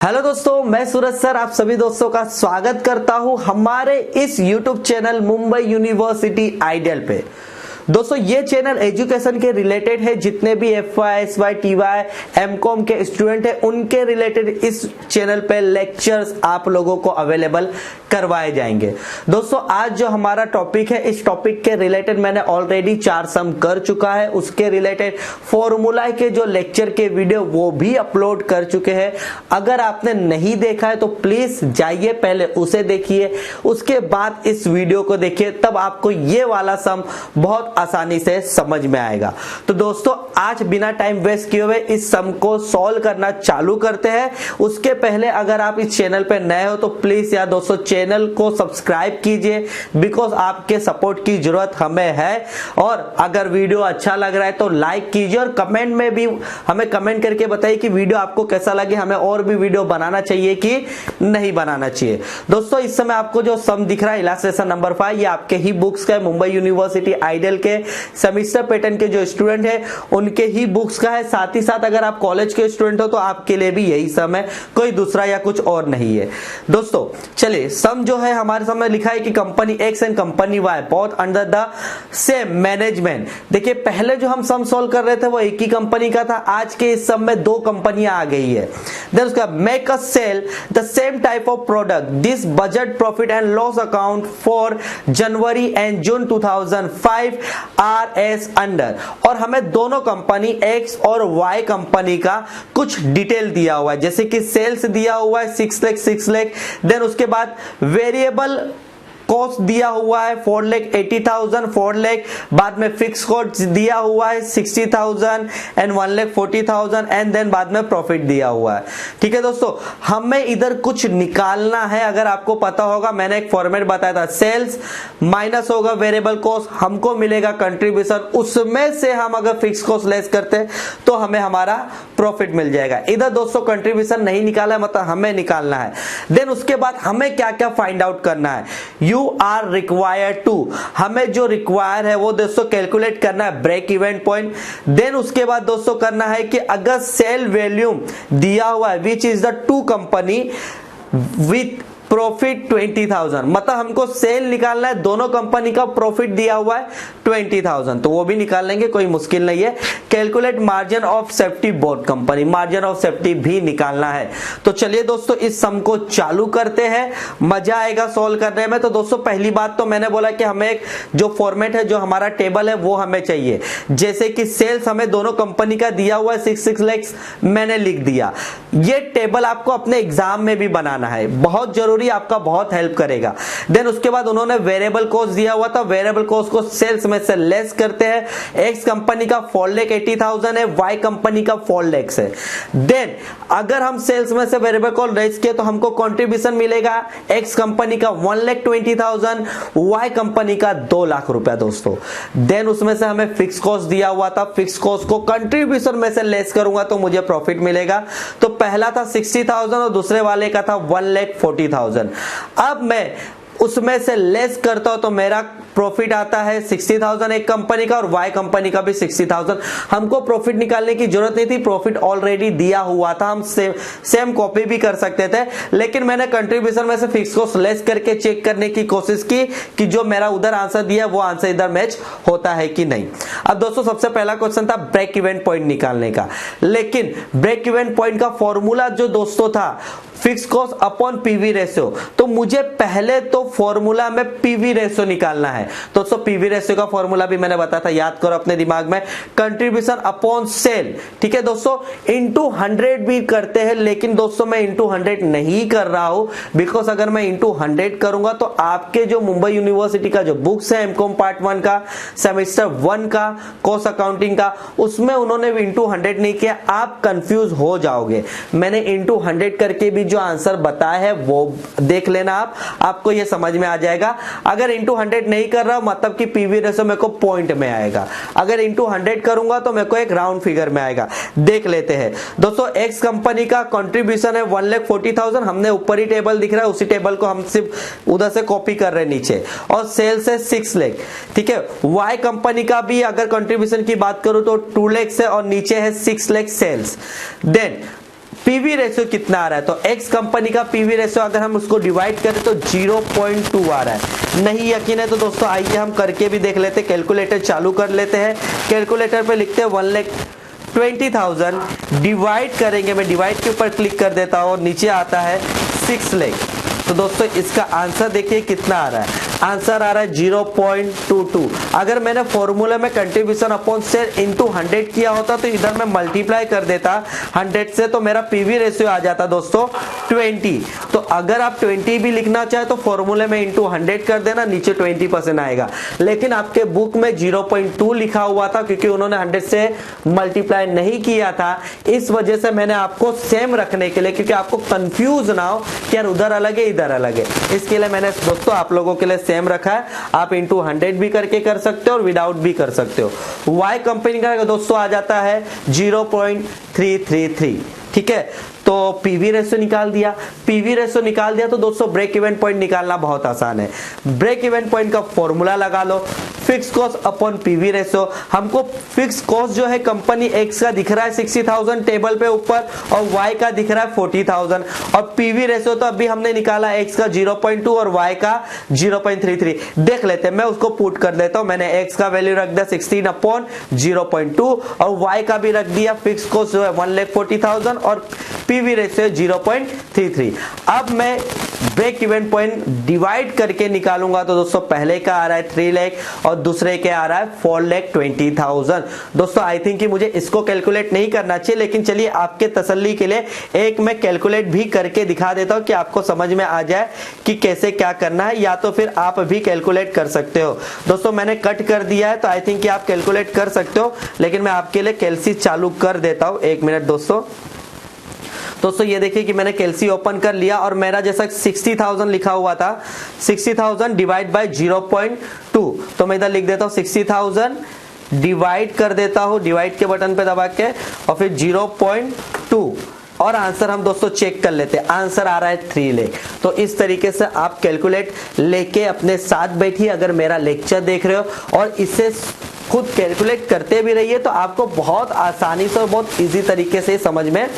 Hello दोस्तों, मैं सूरज sir आप सभी दोस्तों का स्वागत करता हूं हमारे इस YouTube channel Mumbai university ideal पे। दोस्तों ये चैनल एजुकेशन के रिलेटेड है। जितने भी FY, SY, TY, MCOM के स्टूडेंट हैं उनके रिलेटेड इस चैनल पे लेक्चर्स आप लोगों को अवेलेबल करवाए जाएंगे। दोस्तों आज जो हमारा टॉपिक है, इस टॉपिक के रिलेटेड मैंने ऑलरेडी 4 सम कर चुका है। उसके रिलेटेड फॉर्मूला के जो लेक्चर के वीडियो वो भी अपलोड कर चुके हैं। अगर आपने नहीं देखा है तो प्लीज जाइए, पहले उसे देखिए, उसके बाद इस वीडियो को देखिए, तब आपको ये वाला सम बहुत आसानी से समझ में आएगा। तो दोस्तों आज बिना टाइम वेस्ट किए हुए इस सम को सॉल्व करना चालू करते हैं। उसके पहले अगर आप इस चैनल पे नए हो तो प्लीज यार दोस्तों चैनल को सब्सक्राइब कीजिए, बिकॉज आपके सपोर्ट की जरूरत हमें है। और अगर वीडियो अच्छा लग रहा है तो लाइक कीजिए और कमेंट में भी हमें कमेंट करके बताइए कि वीडियो आपको कैसा लगे, हमें और भी वीडियो बनाना चाहिए कि नहीं बनाना चाहिए। दोस्तों इस समय आपको जो सम दिख रहा है इलास्ट्रेशन नंबर 5, ये आपके ही बुक्स का है। मुंबई यूनिवर्सिटी आइडियल के सेमेस्टर पैटर्न के जो स्टूडेंट है उनके ही बुक्स का है। साथ ही साथ अगर आप कॉलेज के स्टूडेंट हो तो आपके लिए भी यही सम है, कोई दूसरा या कुछ और नहीं है। दोस्तों चलिए, सम जो है हमारे सामने लिखा है कि company X and company Y both under the same management. देखिए पहले जो हम सम सॉल्व कर रहे थे वो एक ही कंपनी का था, आज के इस सम में 2 कंपनियां आ गई है। देन उसका make a sale the same type of product, this budget profit and loss account for January and June 2005 are as under. और हमें दोनों कंपनी X और Y कंपनी का कुछ डिटेल दिया हुआ है, जैसे कि सेल्स दिया हुआ है 6 लाख। देन उसके बाद वेरिएबल कॉस्ट दिया हुआ है 4,80,000 4 लाख। बाद में फिक्स कॉस्ट दिया हुआ है 60,000 एंड 1,40,000 एंड देन बाद में प्रॉफिट दिया हुआ है। ठीक है दोस्तों, हमें इधर कुछ निकालना है। अगर आपको पता होगा मैंने एक फॉर्मेट बताया था, सेल्स माइनस होगा वेरिएबल कॉस्ट, हमको मिलेगा कंट्रीब्यूशन, उसमें से हम अगर फिक्स कॉस्ट लेस करते हैं तो हमें हमारा प्रॉफिट मिल जाएगा। इधर दोस्तों कंट्रीब्यूशन नहीं निकाला है, मतलब हमें निकालना है। देन उसके बाद हमें क्या क्या फाइंड आउट करना है, यू आर रिक्वायर्ड टू, हमें जो रिक्वायर है वो दोस्तों कैलकुलेट करना है ब्रेक इवन पॉइंट। देन उसके बाद दोस्तों करना है कि अगर सेल वॉल्यूम दिया हुआ है which is the two company with profit 20,000, मतलब हमको सेल निकालना है, दोनों कंपनी का प्रॉफिट दिया हुआ है 20,000, तो वो भी निकाल लेंगे, कोई मुश्किल नहीं है। Calculate margin of safety both company, margin of safety भी निकालना है। तो चलिए दोस्तों इस सम को चालू करते हैं, मजा आएगा सॉल्व करने में। तो दोस्तों पहली बात तो मैंने बोला कि हमें एक जो फॉर्मेट है, जो हमारा टेबल है वो हमें चाहिए। जैसे कि सेल्स हमें दोनों कंपनी का दिया हुआ है 6 लाख, मैंने लिख दिया। ये टेबल आपको अपने एग्जाम में भी बनाना है, बहुत जरूरी, आपका बहुत हेल्प करेगा। देन उसके बाद उन्होंने वेरिएबल कॉस्ट दिया हुआ था, वेरिएबल कॉस्ट को सेल्स में से लेस करते हैं। एक्स कंपनी का 4,80,000 है, वाई कंपनी का 4 लाख है। देन अगर हम सेल्स में से वेरिएबल कॉस्ट लेस किए तो हमको कंट्रीब्यूशन मिलेगा एक्स कंपनी का 1,20,000, वाई कंपनी का 2 लाख रुपया दोस्तों। देन उसमें से हमें फिक्स कॉस्ट दिया हुआ था, फिक्स कॉस्ट को कंट्रीब्यूशन में से लेस करूंगा तो मुझे प्रॉफिट मिलेगा। तो पहला था 60,000 और दूसरे वाले का था 1,40,000। अब मैं उसमें से लेस करता हूं तो मेरा प्रॉफिट आता है 60,000 एक कंपनी का और वाई कंपनी का भी 60,000। हमको प्रॉफिट निकालने की जरूरत नहीं थी, प्रॉफिट ऑलरेडी दिया हुआ था, हम सेम कॉपी भी कर सकते थे। लेकिन मैंने कंट्रीब्यूशन में से फिक्स कॉस्ट लेस करके चेक करने की कोशिश की कि जो मेरा उधर आंसर दिया वो आंसर इधर मैच होता है कि नहीं। अब दोस्तों सबसे पहला क्वेश्चन था ब्रेक इवन पॉइंट निकालने का, लेकिन ब्रेक इवन पॉइंट का फॉर्मूला जो दोस्तों था fix cost upon PV ratio, तो मुझे पहले तो फॉर्मूला में पीवी रेशियो निकालना है। दोस्तों पीवी रेशियो का फॉर्मूला भी मैंने बताया था, याद करो अपने दिमाग में, कंट्रीब्यूशन अपॉन सेल। ठीक है दोस्तों, इंटू 100 भी करते हैं, लेकिन दोस्तों मैं इंटू 100 नहीं कर रहा हूं, बिकॉज अगर मैं इंटू 100 करूंगा तो आपके जो मुंबई यूनिवर्सिटी का जो बुक्स है एमकॉम पार्ट 1 का, सेमेस्टर 1 का, कॉस्ट अकाउंटिंग का, उसमें उन्होंने इंटू 100 नहीं किया, आप कंफ्यूज हो जाओगे। मैंने इंटू 100 करके भी जो आंसर बताया है वो देख लेना, आपको ये समझ में आ जाएगा। अगर इंटू 100 नहीं कर रहा मतलब कि पीवी रेशियो मेरे को पॉइंट में आएगा, अगर इंटू 100 करूंगा तो मेरे को एक राउंड फिगर में आएगा। देख लेते हैं दोस्तों, एक्स कंपनी का कंट्रीब्यूशन है 1,40,000, हमने ऊपर ही टेबल दिख रहा है, उसी टेबल को हम सिर्फ उधर से कॉपी कर रहे हैं नीचे, और सेल्स है 6 लाख। ठीक है, वाई कंपनी का भी अगर कंट्रीब्यूशन की बात करूं तो 2 लाख है और नीचे है 6 lakh sales. Then PV ratio कितना आ रहा है, तो एक्स कंपनी का पीवी रेशियो अगर हम उसको डिवाइड करें तो 0.2 आ रहा है। नहीं यकीन है तो दोस्तों आइए हम करके भी देख लेते हैं। कैलकुलेटर चालू कर लेते हैं। कैलकुलेटर पे लिखते हैं 1,20,000 डिवाइड करेंगे, मैं डिवाइड के ऊपर क्लिक कर देता हूँ, नीचे आता है 6 लाख। तो दोस्तों इसका आंसर देखिए कितना आ रहा है, आंसर आ रहा है 0.22। अगर मैंने फॉर्मूले में कंट्रीब्यूशन अपॉन शेयर इनटू 100 किया होता तो इधर मैं मल्टीप्लाई कर देता 100 से, तो मेरा पीवी रेशियो आ जाता दोस्तों 20। तो अगर आप 20 भी लिखना चाहे तो फॉर्मूले में इनटू 100 कर देना, नीचे 20% आएगा। लेकिन आपके बुक में 0.2 लिखा हुआ था क्योंकि उन्होंने 100 से मल्टीप्लाई नहीं किया था, इस वजह से मैंने आपको सेम रखने के लिए, क्योंकि आपको कंफ्यूज ना हो कि यार उधर अलग है इधर अलग है, इसके लिए मैंने दोस्तों आप लोगों के लिए सेम रखा है। आप इनटू 100 भी करके कर सकते हो और विदाउट भी कर सकते हो। वाई कंपनी का दोस्तों आ जाता है 0.333, ठीक है। तो पीवी रेशियो निकाल दिया। पीवी रेशियो निकाल दिया तो दोस्तों ब्रेक इवन पॉइंट निकालना बहुत आसान है। ब्रेक इवन पॉइंट का फॉर्मूला लगा लो, fix cost upon PV ratio. हमको फिक्स कॉस्ट जो है कंपनी एक्स का दिख रहा है 60,000 टेबल पे ऊपर और वाई का दिख रहा है 40,000, और पीवी रेशियो तो अभी हमने निकाला एक्स का 0.2 और वाई का 0.33। देख लेते हैं, मैं उसको पुट कर देता हूं। मैंने एक्स का वैल्यू रख दिया 16/0.2 और वाई का भी रख दिया फिक्स कॉस्ट जो है 1,40,000 और पीवी रेशियो 0.33। अब मैं ब्रेक इवन पॉइंट डिवाइड करके निकालूंगा तो दोस्तों पहले का आ रहा है 3 लाख और दूसरे के आ रहा है 4,20,000। दोस्तों आई थिंक कि मुझे इसको कैलकुलेट नहीं करना चाहिए, लेकिन चलिए आपके तसल्ली के लिए एक मैं कैलकुलेट भी करके दिखा देता हूं कि आपको समझ में आ जाए कि कैसे क्या करना है, या तो फिर आप भी कैलकुलेट कर सकते हो। दोस्तों मैंने कट कर दिया है तो आई थिंक कि आप कैलकुलेट कर सकते हो, लेकिन मैं आपके लिए कैलसी चालू कर देता हूं। 1 मिनट दोस्तों ये देखिए कि मैंने कैलसी ओपन कर लिया और मेरा जैसा 60,000 लिखा हुआ था, 60,000 डिवाइड बाय 0.2, तो मैं इधर लिख देता हूं 60,000 डिवाइड कर देता हूं, डिवाइड के बटन पे दबा के, और फिर 0.2 और आंसर हम दोस्तों चेक कर लेते हैं। आंसर आ रहा है 3 लाख। तो इस तरीके से आप कैलकुलेट लेके अपने साथ बैठिए। अगर मेरा लेक्चर देख रहे हो और इसे खुद कैलकुलेट करते भी रहिए तो आपको बहुत आसानी से और बहुत इजी तरीके से समझ में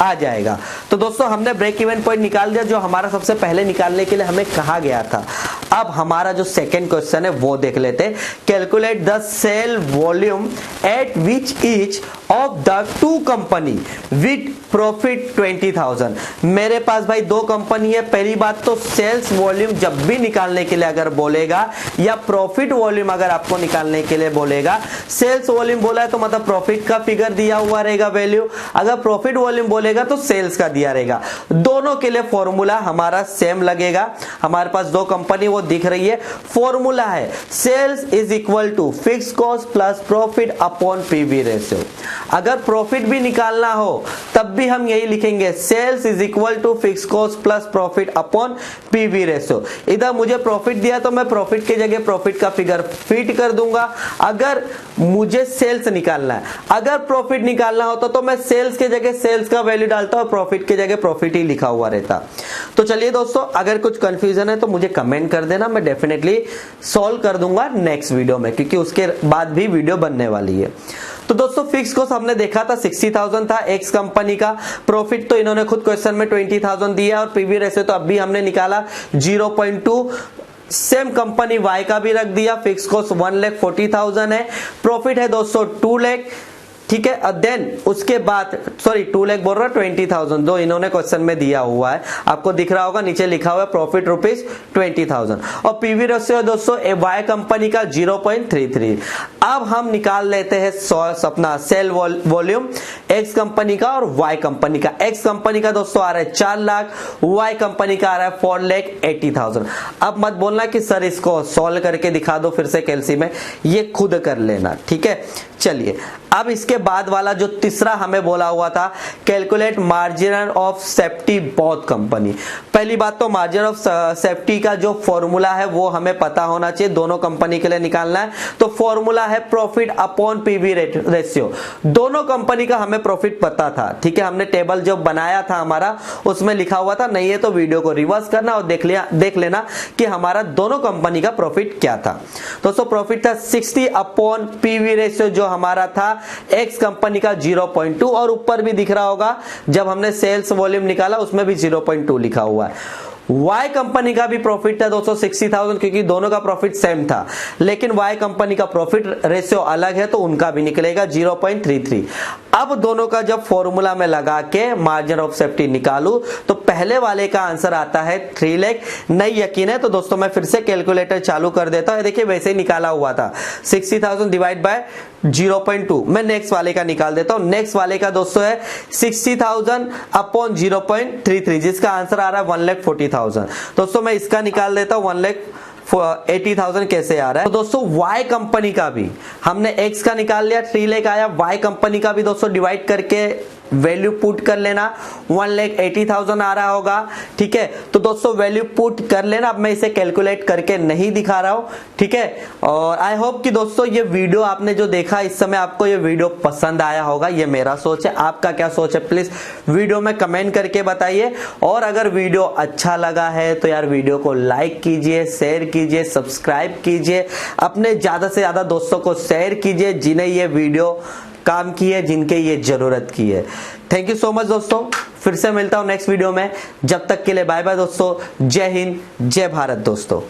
आ जाएगा। तो दोस्तों हमने ब्रेक इवन पॉइंट निकाल दिया जो हमारा सबसे पहले निकालने के लिए हमें कहा गया था। अब हमारा जो सेकंड क्वेश्चन है वो देख लेते हैं। Calculate the sale volume at which each of the two company with profit 20,000। मेरे पास भाई 2 कंपनी है। पहली बात तो सेल्स वॉल्यूम जब भी निकालने के लिए अगर बोलेगा या प्रॉफिट वॉल्यूम अगर आपको निकालने के लिए बोलेगा, सेल्स वॉल्यूम बोला है तो मतलब प्रॉफिट का फिगर दिया हुआ रहेगा वैल्यू, अगर प्रॉफिट वॉल्यूम बोलेगा तो सेल्स का दिया रहेगा। दोनों के लिए फॉर्मूला हमारा सेम लगेगा। हमारे पास 2 कंपनी वो दिख रही है। फॉर्मूला है sales is equal to fix cost plus profit upon PV ratio. अगर प्रॉफिट भी निकालना हो तब भी हम यही लिखेंगे, sales is equal to fix cost plus profit upon PV ratio. इधर मुझे प्रॉफिट दिया तो मैं प्रॉफिट की जगह प्रॉफिट का फिगर फिट कर दूंगा। अगर मुझे सेल्स निकालना है, अगर प्रॉफिट निकालना होता तो मैं सेल्स के जगह सेल्स का वैल्यू डालता और प्रॉफिट के जगह प्रॉफिट ही लिखा हुआ रहता। तो चलिए दोस्तों, अगर कुछ कंफ्यूजन है तो मुझे कमेंट कर देना, मैं डेफिनेटली सॉल्व कर दूंगा नेक्स्ट वीडियो में, क्योंकि उसके बाद भी वीडियो बनने वाली है। तो दोस्तों फिक्स कॉस्ट हमने देखा था 60,000 था एक्स कंपनी का। प्रॉफिट तो इन्होंने खुद क्वेश्चन में 20,000 दिया और पीवी रेशियो तो अभी हमने निकाला 0.2। सेम कंपनी वाई का भी रख दिया। फिक्स कॉस्ट 1,40,000 है। प्रॉफिट है दोस्तों 2 लाख, ठीक है। देन उसके बाद 2 लाख बोल रहा 20,000 जो इन्होंने क्वेश्चन में दिया हुआ है, आपको दिख रहा होगा नीचे लिखा हुआ है प्रॉफिट रुपीज 20,000 और पीवी रेशियो दोस्तों वाई कंपनी का 0.33। अब हम निकाल लेते हैं अपना सेल वॉल्यूम एक्स कंपनी का और वाई कंपनी का। एक्स कंपनी का दोस्तों आ रहा है 4 लाख, वाई कंपनी का आ रहा है 4,80,000। अब मत बोलना कि सर इसको सॉल्व करके दिखा दो फिर से कैलसी में, ये खुद कर लेना, ठीक है। चलिए अब इसके बाद वाला जो तीसरा हमें बोला हुआ था, calculate margin of safety both company. पहली बात तो मार्जिन ऑफ सेफ्टी का जो फॉर्मूला है वो हमें पता होना चाहिए, दोनों कंपनी के लिए निकालना है। तो फॉर्मूला है प्रॉफिट अपॉन पीवी रेशियो। दोनों कंपनी का हमें प्रॉफिट पता था, ठीक है। हमने टेबल जो बनाया था हमारा उसमें लिखा हुआ था, नहीं है तो वीडियो को रिवर्स करना और देख लेना कि हमारा दोनों कंपनी का प्रॉफिट क्या था। दोस्तों प्रॉफिट था 60 अपॉन पीवी रेशियो जो हमारा था एक्स कंपनी का 0.2 और ऊपर भी दिख रहा होगा जब हमने सेल्स वॉल्यूम निकाला उसमें भी 0.2 लिखा हुआ है। वाई कंपनी का भी प्रॉफिट था दोस्तों 60,000, क्योंकि दोनों का प्रॉफिट सेम था, लेकिन वाई कंपनी का प्रॉफिट रेशियो अलग है तो उनका भी निकलेगा 0.33। अब दोनों का जब फॉर्मूला में लगा के मार्जिन ऑफ सेफ्टी निकालू तो पहले वाले का आंसर आता है 3 लाख। नहीं यकीन है तो दोस्तों मैं फिर से कैलकुलेटर चालू कर देता हूं। देखिए वैसे ही निकाला हुआ था 60,000 डिवाइड बाय 0.2। मैं नेक्स्ट वाले का निकाल देता हूं। नेक्स्ट वाले का दोस्तों है 60,000 अपॉन 0.33, जिसका आंसर आ रहा है 1,40,000। दोस्तों मैं इसका निकाल देता हूं 1,80,000 कैसे आ रहा है। तो दोस्तों वाई कंपनी का भी हमने एक्स का निकाल लिया 3 लाख आया। वाई कंपनी का भी दोस्तों डिवाइड करके वैल्यू पुट कर लेना 1,80,000 आ रहा होगा। ठीक है, तो दोस्तों वैल्यू पुट कर लेना। अब मैं इसे कैलकुलेट करके नहीं दिखा रहा हूं। ठीक है, और आई होप कि दोस्तों ये वीडियो आपने जो देखा इस समय आपको ये वीडियो पसंद आया होगा। ये मेरा सोच है, आपका क्या सोच है प्लीज वीडियो में कमेंट करके बताइए। और अगर वीडियो अच्छा लगा है तो यार वीडियो को लाइक कीजिए, शेयर कीजिए, सब्सक्राइब कीजिए, अपने ज्यादा से ज्यादा दोस्तों को शेयर कीजिए जिन्हें ये वीडियो काम की है, जिनके ये जरूरत की है। थैंक यू सो मच दोस्तों, फिर से मिलता हूं नेक्स्ट वीडियो में। जब तक के लिए बाय बाय दोस्तों। जय हिंद, जय भारत दोस्तों।